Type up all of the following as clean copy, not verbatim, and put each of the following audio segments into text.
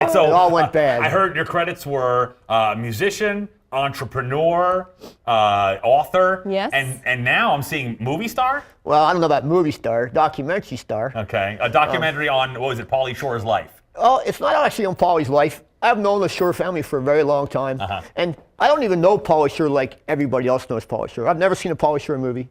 right, so it all went bad. I heard your credits were musician, entrepreneur, author. Yes. And now I'm seeing movie star? Well, I don't know about movie star, documentary star. Okay. A documentary on, what was it, Pauly Shore's life? Oh, it's not actually on Pauly's life. I've known the Shore family for a very long time. And I don't even know Pauly Shore like everybody else knows Pauly Shore. I've never seen a Pauly Shore movie.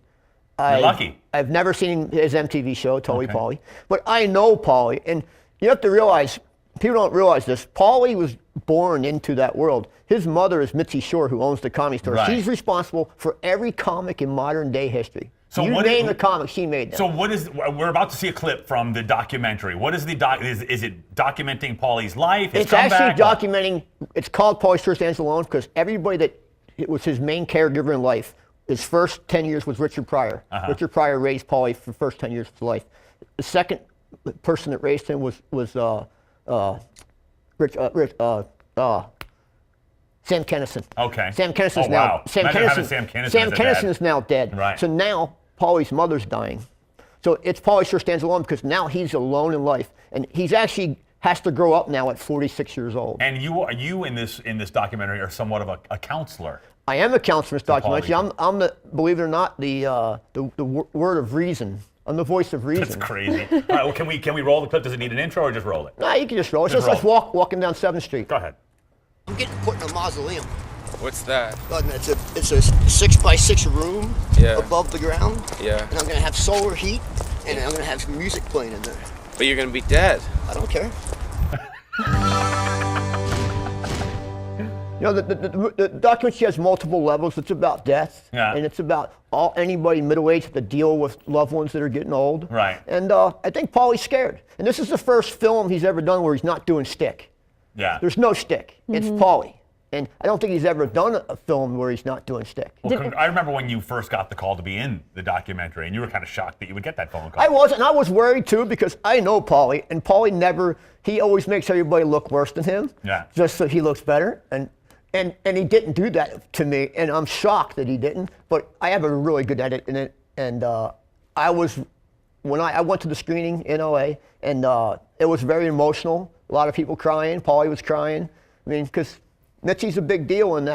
You're lucky. I've never seen his MTV show, Totally Okay. Pauly. But I know Pauly. And you have to realize, people don't realize this, Pauly was born into that world. His mother is Mitzi Shore, who owns the Comedy Store. Right. She's responsible for every comic in modern day history. So you what name is- the comic, she made them. So what is, we're about to see a clip from the documentary. What is the is it documenting Pauly's life, his It's actually comeback? documenting, it's called Pauly Shore Stands Alone because everybody that it was his main caregiver in life, his first 10 years was Richard Pryor. Richard Pryor raised Pauly for the first 10 years of his life. The second person that raised him was Sam Kinison. Okay. Sam Kinison's Oh, wow. Sam Imagine having Kinison, Sam Kinison Sam as a Kinison dad. is now dead. Right. So now Pauly's mother's dying. So it's Pauly Shore Stands Alone because now he's alone in life. And he's actually has to grow up now at 46 years old. And you in this documentary are somewhat of a counselor. I am a counselor in this documentary. Pauly. I'm the, believe it or not, the word of reason. I'm the voice of reason. That's crazy. All right, well, can we roll the clip? Does it need an intro or just roll it? Nah, you can just roll. It's Just just us roll. walking down 7th Street. Go ahead. I'm getting put in a mausoleum. What's that? It's a 6x6 room Yeah. above the ground. Yeah. And I'm gonna have solar heat, and I'm gonna have some music playing in there. But you're gonna be dead. I don't care. You know, the documentary has multiple levels. It's about death, Yeah. and it's about anybody middle-aged to deal with loved ones that are getting old. Right. And I think Pauly's scared. And this is the first film he's ever done where he's not doing stick. Yeah. There's no stick. It's Pauly. And I don't think he's ever done a film where he's not doing stick. Well, I remember when you first got the call to be in the documentary, and you were kind of shocked that you would get that phone call. I was, and I was worried too because I know Pauly, and Pauly he always makes everybody look worse than him. Yeah. Just so he looks better. And he didn't do that to me, and I'm shocked that he didn't. But I have a really good edit in it, and I went to the screening in LA, and it was very emotional. A lot of people crying. Pauly was crying. I mean, because Mitzi's a big deal in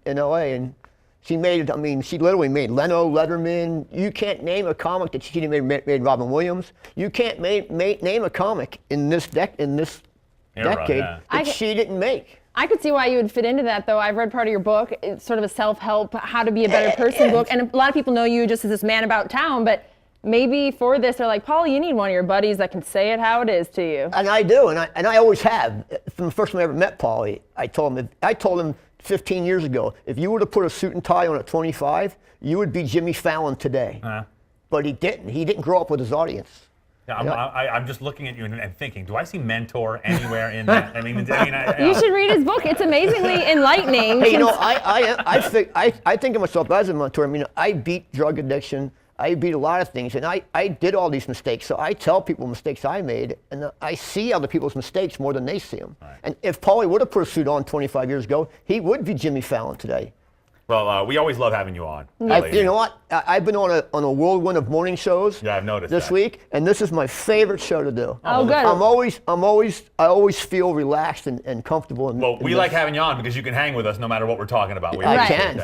LA, and she literally made Leno, Letterman. You can't name a comic that she didn't made Robin Williams. You can't name a comic in this decade yeah. that she didn't make. I could see why you would fit into that, though. I've read part of your book. It's sort of a self-help, how to be a better person book. And a lot of people know you just as this man about town, but maybe for this, they're like, Pauly, you need one of your buddies that can say it how it is to you. And I do, and I always have. From the first time I ever met Pauly, I told him 15 years ago, if you were to put a suit and tie on at 25, you would be Jimmy Fallon today. But he didn't. He didn't grow up with his audience. Yeah, I'm just looking at you and thinking, do I see mentor anywhere in that? You should read his book. It's amazingly enlightening. Hey, you know, I think of myself as a mentor. I mean, I beat drug addiction. I beat a lot of things, and I did all these mistakes. So I tell people mistakes I made, and I see other people's mistakes more than they see them. Right. And if Pauly would have put a suit on 25 years ago, he would be Jimmy Fallon today. Well, we always love having you on. You know what? I've been on a whirlwind of morning shows. Yeah, I've noticed this that. week, and this is my favorite show to do. Oh, good. I always feel relaxed and comfortable. Well, we like having you on because you can hang with us no matter what we're talking about. We I appreciate can. that.